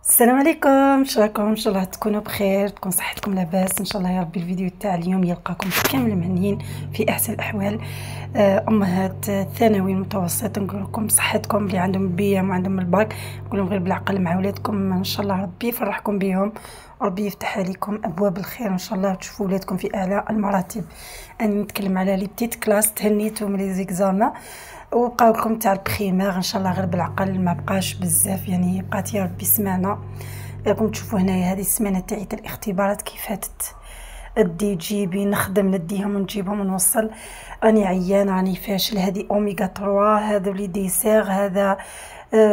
السلام عليكم، شراكم؟ ان شاء الله تكونوا بخير، تكون صحتكم لاباس ان شاء الله يا ربي. الفيديو تاع اليوم يلقاكم كامل مهنيين في احسن الاحوال. امهات ثانوي المتوسط، نقول لكم صحتكم اللي عندهم بيام وعندهم الباك، نقول لهم غير بالعقل مع ولادكم ان شاء الله ربي يفرحكم بهم وربي يفتح عليكم ابواب الخير ان شاء الله، وتشوفوا ولادكم في اعلى المراتب. انا نتكلم على لي بتيت كلاس، تهنيتهم من لي زيكزامان وبقاو لكم تاع البريمير ان شاء الله غير بالعقل، ما بقاش بزاف يعني، بقات يا ربي سمعنا. راكم تشوفوا هنايا هذه السمانه تاعي تاع الاختبارات كيف فاتت. ادي جيبي نخدم نديهم ونجيبهم ونوصل، راني عيان راني فاشل. هذه اوميغا 3، هذا لي ديسير، هذا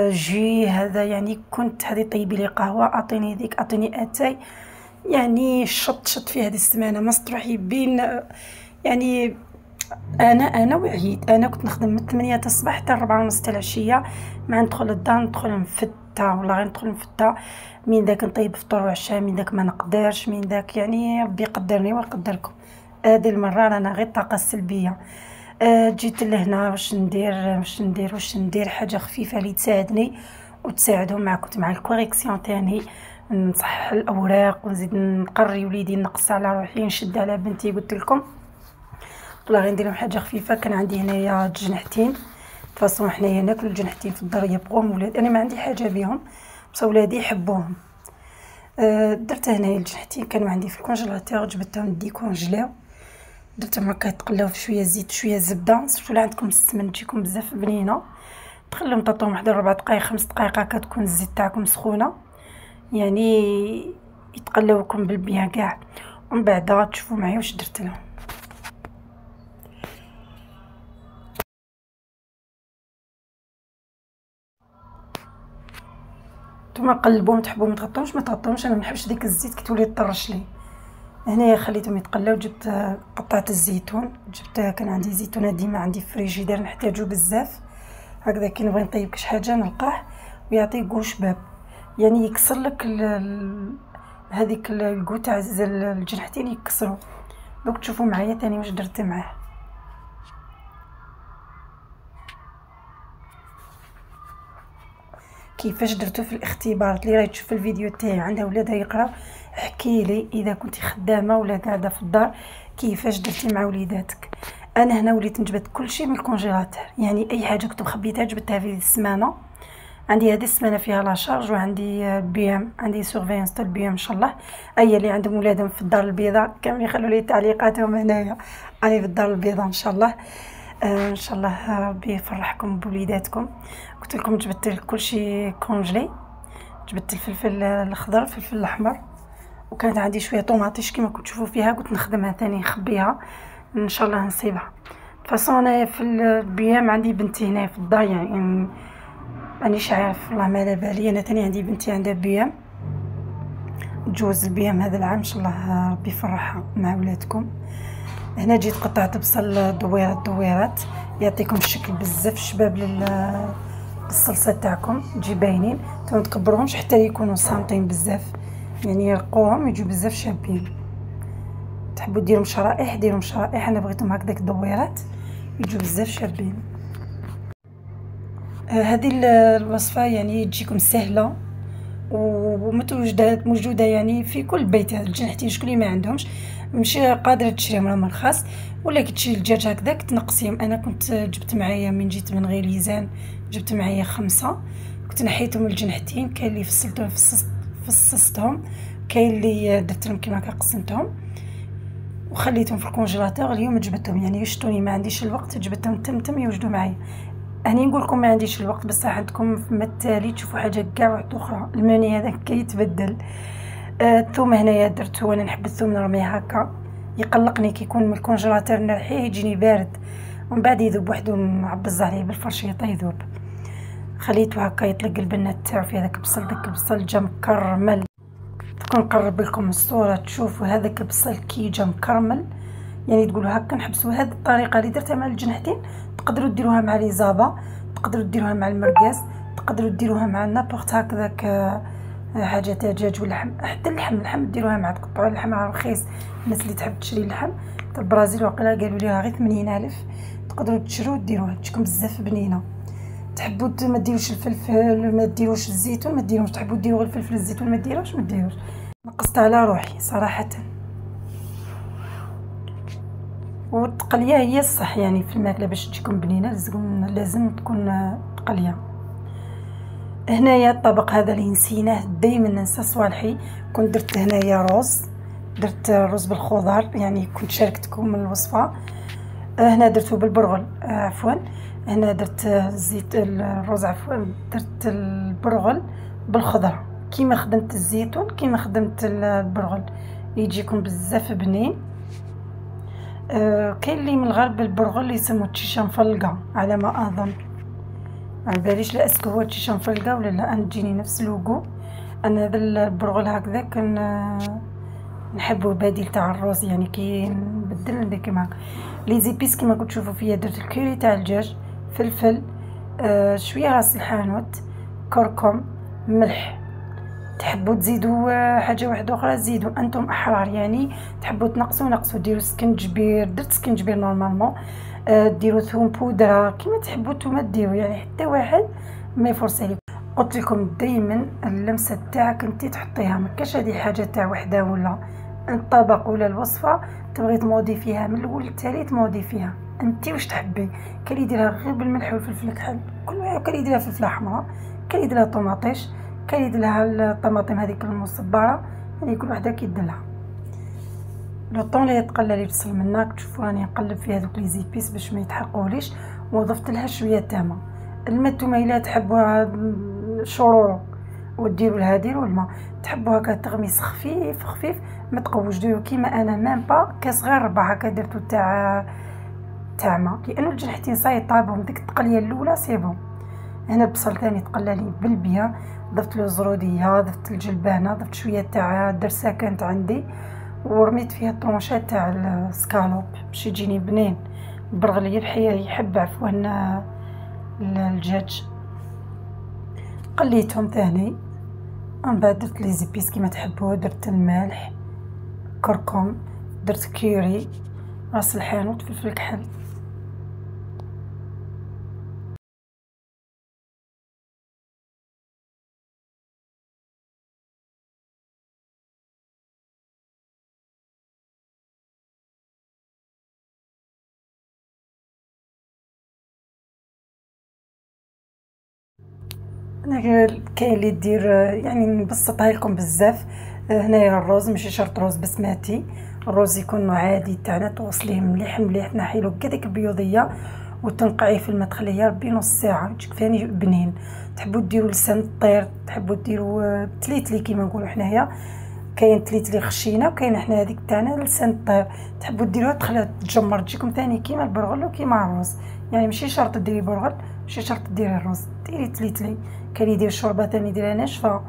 جي، هذا يعني كنت هذه طيبي لي قهوه، اعطيني ذيك اعطيني اتاي، يعني شط في هذه السمانه ما تروحي بين يعني. انا وعيت، انا كنت نخدم من 8 تاع الصباح حتى 4 ونص تاع العشيه، مع ندخل للدار ندخل نفتا ولا غير ندخل نفتا، من داك نطيب فطور وعشاء، من داك ما نقدرش، من داك يعني ربي يقدرني ويقدركم. هذه المره رانا غير الطاقه السلبيه. جيت لهنا واش ندير حاجه خفيفه اللي تساعدني وتساعدهم معكم مع الكوريكسيون تاني، نصحح الاوراق ونزيد نقري وليدي، نقص على روحي، نشد على بنتي. قلت لكم والله غير ندير لهم حاجه خفيفه. كان عندي هنايا جنحتين فاصون، حنايا ناكلوا الجنحتين في الدار يبقوهم ولاد، انا ما عندي حاجه بهم بس ولادي يحبوهم. درت هنايا الجنحتين كانوا عندي في الكونجيلاتور، جبتهم ديكونجلاو، درتهم هكا يتقلاو في شويه زيت شويه زبده، شفتوا عندكم السمن تجيكم بزاف بنينه، تخليهم تعطوهم واحد 4 دقائق 5 دقائق هكا تكون الزيت تاعكم سخونه، يعني يتقلاوكم بالبيان كاع. ومن بعد تشوفوا معايا واش درت لهم. نتوما قلبوهم، تحبوا ما تغطوهمش ما تغطوهمش، انا ما نحبش ديك الزيت كتولي طرش لي. هنايا خليتهم يتقلاو، جبت قطعه الزيتون، كان عندي زيتونه ديما عندي في الفريجيدير نحتاجو بزاف، هكذا كي نبغي نطيب كاش حاجه نلقاه ويعطي كو شباب، يعني يكسر لك هذيك الكو تاع الجنحتين يكسروا. دوك تشوفوا معايا ثاني واش درت معاه. كيفاش درتو في الاختبارات؟ اللي راهي تشوف الفيديو تاعي عندها ولادها يقراو، احكي لي اذا كنتي خدامه ولا قاعده في الدار كيفاش درتي مع وليداتك. انا هنا وليت نجبد كل شيء من الكونجيلاتور، يعني اي حاجه كنت مخبيتها جبتها في السمانه. عندي هذه السمانه فيها لا شارج، وعندي بي ام، عندي سورفيانس تاع البي ام ان شاء الله. اي اللي عندهم ولادهم في الدار البيضاء كامل يخلوا لي تعليقاتهم هنايا، راني في الدار البيضاء ان شاء الله. ان شاء الله ربي يفرحكم بوليداتكم. قلت لكم جبت كل شيء كونجلي، جبت الفلفل الاخضر الفلفل الاحمر، وكانت عندي شويه طوماطيش كما كنت تشوفوا فيها، قلت نخدمها ثاني نخبيها ان شاء الله نصيبها. فاصون انا في البيام عندي بنتي هنا في الدار، يعني مانيش عارف والله ما على بالي، انا ثاني عندي بنتي عندها بيام، تجوز البيام هذا العام ان شاء الله ربي يفرحها مع ولادكم. هنا جيت قطعت بصل دويرات يعطيكم الشكل بزاف شباب للصلصه تاعكم، تجي باينين. ما تكبروهمش حتى يكونوا صامتين بزاف، يعني يرقوهم يجوا بزاف شابين. تحبوا ديرهم شرائح ديرهم شرائح، انا بغيتهم هكذاك دويرات يجوا بزاف شابين. هذه الوصفه يعني تجيكم سهله وموجوده يعني في كل بيت. هاد الجنحتين شكون اللي ما عندهمش ماشي قادره تشريهم راهم رخاص، ولا كتشري الدجاج هكذاك تنقصيهم. انا كنت جبت معايا من جيت من غيليزان، جبت معايا 5، كنت نحيتهم الجنحتين، كاين اللي فصلتهم فصصتهم، كاين اللي درت لهم كيما هكا قسمتهم وخليتهم في الكونجيلاتور. اليوم جبتهم يعني يشتوني ما عنديش الوقت، جبتهم تم يوجدوا معايا. هاني نقول لكم ما عنديش الوقت، بس راح عندكم في التالي تشوفوا حاجه كاع واحده اخرى. المني هذا كيتبدل. الثوم هنايا درته، وانا نحب الثوم نرميه هكا، يقلقني كي يكون من الكونجيلاتور نرحيه يجيني بارد، ومن بعد يذوب وحده نعبز عليه بالفرشيطه يذوب. خليته هكا يطلق البنه تاعو في هذاك البصل، داك البصل جا مكرمل. نقرب لكم الصوره تشوفوا هذاك البصل كي جا مكرمل، يعني تقولوا هكا نحبسوا. هذه الطريقه اللي درتها مع الجنحتين تقدروا ديروها مع لي زابا، تقدروا ديروها مع المرقاس، تقدروا ديروها مع نابورت هكذاك حاجه تاع دجاج ولا لحم، حتى اللحم ديروها مع، تقطعوا اللحم راه رخيص. الناس اللي تحب تشري اللحم تاع البرازيل وقيلا قالوا لي راه غير 80,000، تقدروا تشروه ديروها تجيكم بزاف بنينه. تحبوا ما ديروش الفلفل، ما ديروش الزيتون، ما ديروش. تحبوا ديروا غير الفلفل الزيتون ما ديروش، ما ديروش. نقصت على روحي صراحه. والتقليه هي الصح يعني في الماكله باش تجيكم بنينه، لازم تكون تقليه. هنايا الطبق هذا اللي نسيناه دائما ننسى صوالحي، كنت درت هنايا رز، درت رز بالخضر يعني كنت شاركتكم الوصفه. هنا درته بالبرغل، عفوا هنا درت زيت الرز، عفوا درت البرغل بالخضره، كيما خدمت الزيتون كيما خدمت البرغل، يجيكم بزاف بنين. كاين اللي من الغرب البرغل يسموه تشيشه مفلقه على ما اظن، ما باليش لا اسكو هو تشيشه مفلقه ولا لا. انا تجيني نفس اللوغو. انا هذا البرغل هكذا كان نحبه بديل تاع الرز، يعني كي نبدل ندير كيما لي زيبيس كيما كنت تشوفوا فيا. درت الكوري تاع الدجاج، فلفل، شويه راس الحانوت، كركم، ملح. تحبوا تزيدوا حاجه واحده اخرى زيدوا، انتم احرار يعني. تحبوا تنقصوا نقصوا، ديروا سكنجبير، درت سكنجبير نورمالمون، ديروا ثوم بودره كيما تحبوا نتوما ديروا، يعني حتى واحد ما يفرص عليكم. قلت لكم دائما اللمسه تاعك انت تحطيها، ما كاش هذه حاجه تاع وحده ولا الطبق ولا الوصفه تبغي تمودي فيها من الاول للتالي، تمودي فيها انت واش تحبي. كاين اللي يديرها غير بالملح والفلفل الكحل، كل واحد كاين اللي يديرها فلفله حمراء، كاين اللي يديرها طوماطيش، كاين اللي يديرها الطماطم هذيك المصبره، يعني كل وحده كيديرها. لو طون اللي يتقلى لي البصل منك تشوفوا راني نقلب في هذوك لي زيبيس باش ما يتحرقوليش، وضفت لها شويه تامه. الماء الثومه الا تحبوها شورورو وديروا لها ديروا الماء، تحبوا هكا تغميس خفيف خفيف، ما تقوش ديروا كيما انا ميم با كاس غير ربع هكا درتو تاع ماء، لانه الجنحتين صاي طابهم ديك التقليه الاولى سي بون. هنا البصل ثاني تقلى لي بالبيا، ضفت له زروديه، ضفت الجلبانه، ضفت شويه تاع درسه كانت عندي، ورميت فيها الطونشات تاع السكالوب باش يجيني بنين. البرغل يحب عفوا الدجاج. قليتهم ثاني، من بعد درت لي زيبيس كيما تحبوا، درت الملح، كركم، درت كيري، راس الحانوت، فلفل كحل. انا كاين اللي دير يعني نبسطها لكم بزاف. هنايا الرز ماشي شرط رز بسماتي، الرز يكون عادي تاعنا، توصليه مليح مليح، تنحيلو كديك البيوضيه وتنقعيه في الماء، تخليه ربي نص ساعه يجيك ثاني بنين. تحبوا ديروا لسان الطير، تحبوا ديروا تليتلي كيما نقولوا حنايا، كاين تليتلي خشينه وكاين حنا هذيك تاعنا لسان الطير. تحبوا ديروها تخليها تجمر تجيكم ثاني كيما البرغل وكيما الرز، يعني ماشي شرط ديري برغل ماشي شرط ديري الرز، ديري تليتلي. كاين يدير الشوربه ثاني يديرها ناشفه،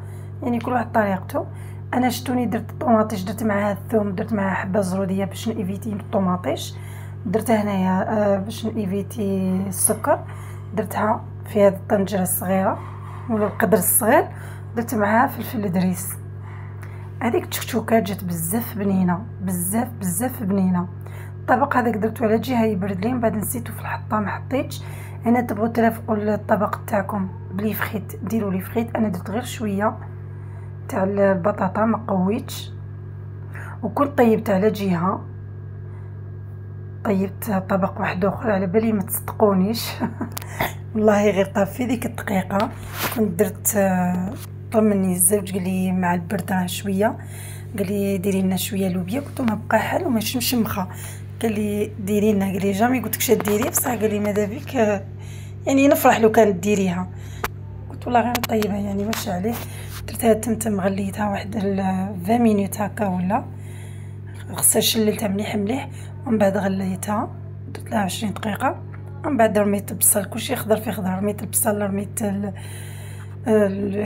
يعني كل واحد طريقته. انا شتوني درت الطوماطيش، درت معاها الثوم، درت معاها حبه زروديه باش نيفيتي الطوماطيش، درتها هنايا باش نيفيتي السكر، درتها في هذه الطنجره الصغيره ولا القدر الصغير، درت معاها فلفل دريس. هذيك التشكشوكات جات بزاف بنينه، بزاف بزاف بنينه. الطبق هذاك درتو على جهه يبرد لي، من بعد نسيتو في الحطه ما حطيتش. هنا تبغوا ترافقوا الطبق تاعكم بلي فخيت ديروا لي فخيت، انا درت غير شويه تاع البطاطا ما قويتش، وكنت طيبت على جهه، طيبت طبق واحد اخر على بالي ما تصدقونيش والله غير طاب في ديك الدقيقه. كنت درت طمني الزوج قال لي مع البرد راه شويه، قال لي ديري لنا شويه لوبيا، قلت له ما بقى حال وما مشمخه، قال لي ديري لنا، قال لي جامي قلت لك ديري بصح، قال لي ماذا بك يعني نفرح لو كانت ديريها. قلت والله غير طيبها يعني واش عليه. درتها تمتم غليتها واحد 20 مينوت هكا ولا خصها شللتها مليح مليح، ومن بعد غليتها درت لها 20 دقيقه، ومن بعد رميت البصل كلشي خضر في خضر، رميت البصل رميت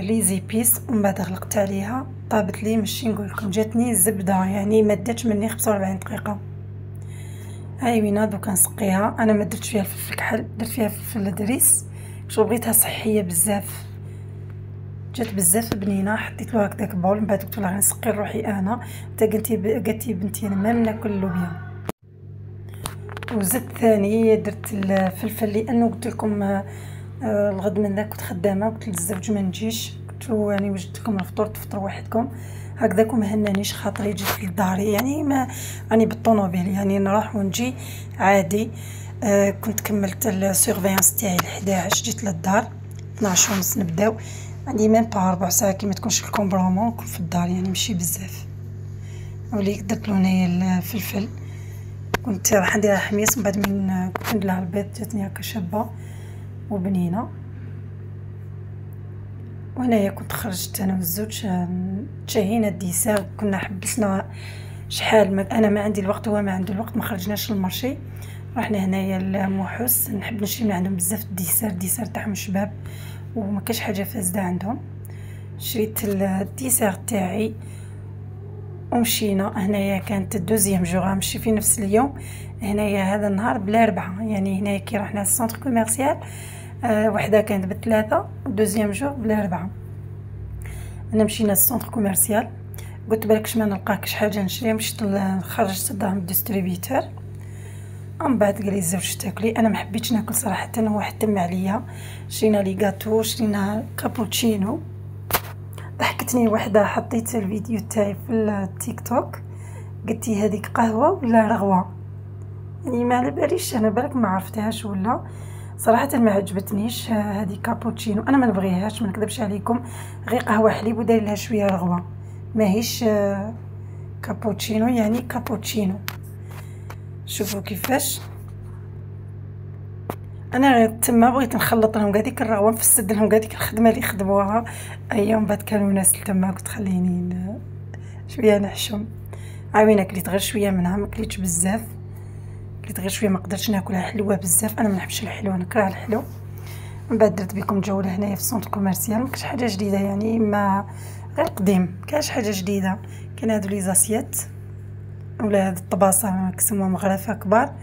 لي زيبيس، ومن بعد غلقت عليها طابت لي ماشي نقول لكم جاتني زبده، يعني ما داتش مني 45 دقيقه. هاي وينا دوكا نسقيها. انا ما درتش فيها الفلفل كحل، درت فيها فلفل دريس شو بغيتها صحيه بزاف، جات بزاف بنينه. حطيت له هكذاك بول، من بعد قلت لها نسقي روحي انا، حتى قالت لي بنتي انا ما ناكل اللوبيا. وزدت ثاني درت الفلفل لانه قلت لكم الغد من ذاك كنت خدامه، قلت للزوج ما نجيش، قلت له يعني وجدت لكم الفطور تفطروا وحدكم هكذاك وما هنانيش خاطري جيت لداري، يعني ما راني بالطوموبيل يعني نروح ونجي عادي. كنت كملت السيرفيانس تاعي ل11 جيت للدار 12:30 نبداو، عندي ميم با ربع ساعه كي ما تكونش الكومبرومون نكون في الدار يعني ماشي بزاف. وليك درت له هنايا الفلفل، كنت راح نديرها حميص من بعد من كنت نديرها البيض جاتني هكا شابه وبنينه. وهنايا كنت خرجت انا والزوج تشهينا الديسير، كنا حبسنا شحال انا ما عندي الوقت هو ما عنده الوقت، ما خرجناش للمارشي، رحنا هنايا لموحوس نحب نشري من عندهم بزاف الديسير تاعهم شباب وما كاش حاجه فاسده عندهم. شريت الديسير تاعي ومشينا. هنايا كانت الدوزيام جوغ نمشي في نفس اليوم، هنايا هذا النهار بلا 4 يعني هنايا كي رحنا للسونتر كوميرسيال وحده كانت ب3 ودوزيام جوغ بلا 4. انا مشينا للسونتر كوميرسيال قلت بالكش ما نلقاكش حاجه نشري، مشيت خرجت الدراهم ديستريبيتور. من بعد قال لي الزوج تاكلي، انا ما حبيتش ناكل صراحه، هو حتم عليا. شرينا لي غاتو، شرينا كابوتشينو. ضحكتني وحده حطيت الفيديو تاعي في التيك توك قلت لي هذيك قهوه ولا رغوه، يعني ما على باليش انا بالك ما عرفتهاش ولا صراحه ما عجبتنيش. هذه كابوتشينو انا ما نبغيهاش ما نكذبش عليكم، غير قهوه حليب وداير لها شويه رغوه ماهيش كابوتشينو يعني كابوتشينو. شوفوا كيفاش انا تما بغيت نخلط لهم هذيك الرغوه نفسد لهم هذيك الخدمه اللي خدموها ايام بعد كانوا ناس تما، قلت خليني شويه نحشم. عاوينه كليت غير شويه منها ما كليتش بزاف، كليت غير شويه ما قدرتش ناكلها حلوه بزاف، انا ما نحبش الحلو نكره الحلو. من بعد درت بكم جوله هنايا في السونتر كوميرسيال، ما كاش حاجه جديده يعني ما غير قديم كاش حاجه جديده. كاين هادو لي زاسيات ولا هاد الطباصه كيسموها مغرفه كبار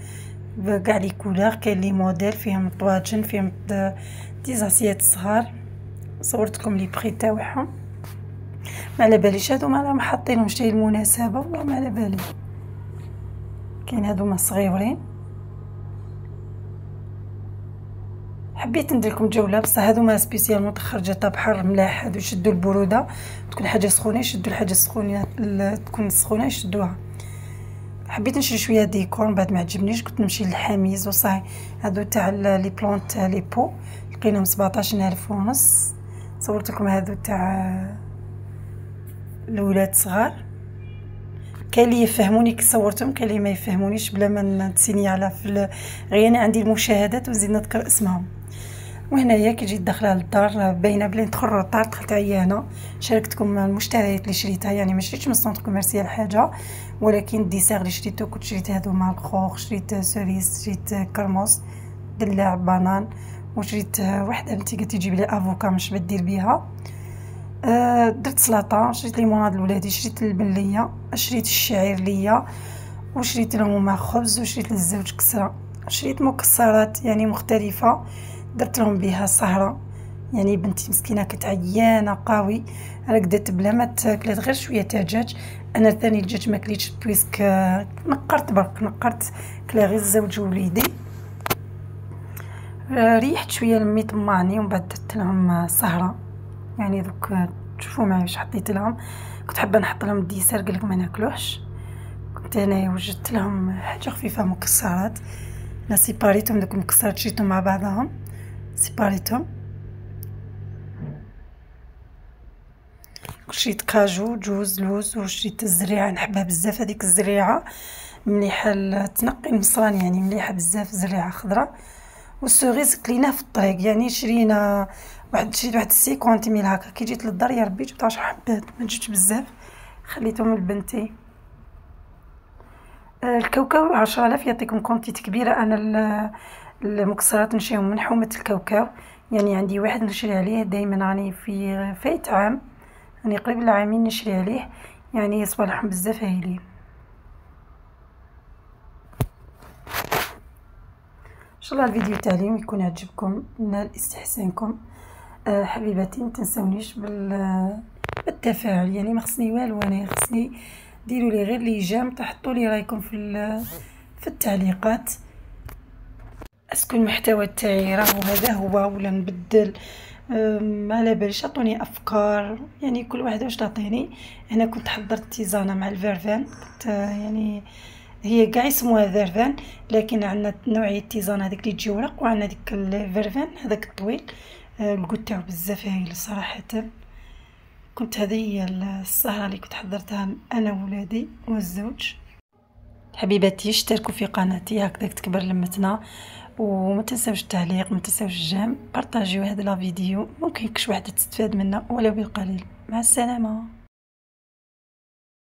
بكاع لي كولور، كاين لي موديل فيهم طواجن فيهم دي زاسيات صغار. صورت لكم لي بري تاعهم، ما على باليش هادو راهم حاطينهم شتي المناسبه والله ما على بالي. كاين هادو صغيورين، حبيت ندير لكم جوله بصح هادو سبيسيالمون خرجه تاع بحر ملاح، هادو يشدوا البروده، تكون حاجه سخونه يشدوا الحاجه السخونه تكون سخونه يشدوها. حبيت نشري شويه ديكور بعد ما عجبنيش قلت نمشي للحميز وصاي. هادو تاع لي بلونط لي بو لقيناهم 17,500. صورت لكم هادو تاع الاولاد صغار، كاين اللي يفهموني كي صورتهم كاين اللي ما يفهمونيش بلا ما نتسيني على غير انا عندي المشاهدات ونزيد نذكر اسمهم. وهنايا كي جيت داخله للدار باينه بلي ندخل للدار دخلت عيانه، شاركتكم المشتريات اللي شريتها يعني ما شريتش من السونتر كوميرسيال حاجه، ولكن الديسير اللي شريته كنت شريت هادو مع الخوخ، شريت سوريس، شريت كرموس دلاع بانان، وشريت وحده بنتي قالت تجيب لي افوكا مش بدير بيها. درت سلطه، شريت ليموناد لولادي، شريت البنليه، شريت الشعير ليا، وشريت لهم هما خبز، وشريت للزوج كسره، شريت مكسرات يعني مختلفه درت لهم بها سهره. يعني بنتي مسكينه كانت عيانه قوي رقدت بلا ما تاكلت غير شويه تاع دجاج. انا ثاني الدجاج ما كليتش بويسك نقرت برك نقرت كلا غير الزوج ووليدي. ريحت شويه لمي طمعني ومن بعد درت لهم سهره. يعني دوك تشوفوا معايا واش حطيت لهم، كنت حابه نحط لهم الديسير قالك ما ناكلوش، كنت هنايا وجدت لهم حاجه خفيفه مكسرات. لا سيباريتهم دوك المكسرات شريتهم مع بعضهم سيباريتهم. شريت كاجو جوز لوز، وشريت الزريعه نحبها بزاف هذيك الزريعه مليحه تنقي المصران يعني مليحه بزاف زريعه خضراء. والسوريز كليناه في الطريق يعني شرينا شريت واحد 50 ميل هكا. كي جيت للدار يا ربي جبت 10 حبات ما جبتش بزاف خليتهم لبنتي. الكاوكاو 10,000 يعطيكم كونتيت كبيره. انا المكسرات نشريهم من حومه الكاوكاو، يعني عندي واحد نشري عليه دائما راني في فايت عام يعني قريب العامين نشري عليه، يعني صوالحهم بزاف هايلين. ان شاء الله الفيديو تاع اليوم يكون عجبكم نال استحسانكم. حبيباتي متنساونيش بالتفاعل، يعني ما خصني والو انا خصني ديروا لي غير لي جيم تحطوا لي رايكم في التعليقات. اسكو المحتوى تاعي راهو هذا هو ولا نبدل؟ ما على باليش، عطوني افكار، يعني كل واحد واش تعطيني. انا كنت حضرت تيزانه مع الفرفان، كنت يعني هي كاع يسموها فيرفان، لكن عندنا نوعيه تيزانه هذيك اللي تجي ورق، وعندنا ديك الفيرفان هذاك الطويل. الكود تاعو بزاف هايل صراحه. كنت هذه هي السهره اللي كنت حضرتها انا وولادي والزوج. حبيباتي اشتركوا في قناتي هكذاك تكبر لمتنا، وما تنساوش التعليق، ما تنساوش الجيم، بارطاجيو هذا لا فيديو، ممكن كش وحده تستفاد منه ولو بالقليل. مع السلامه.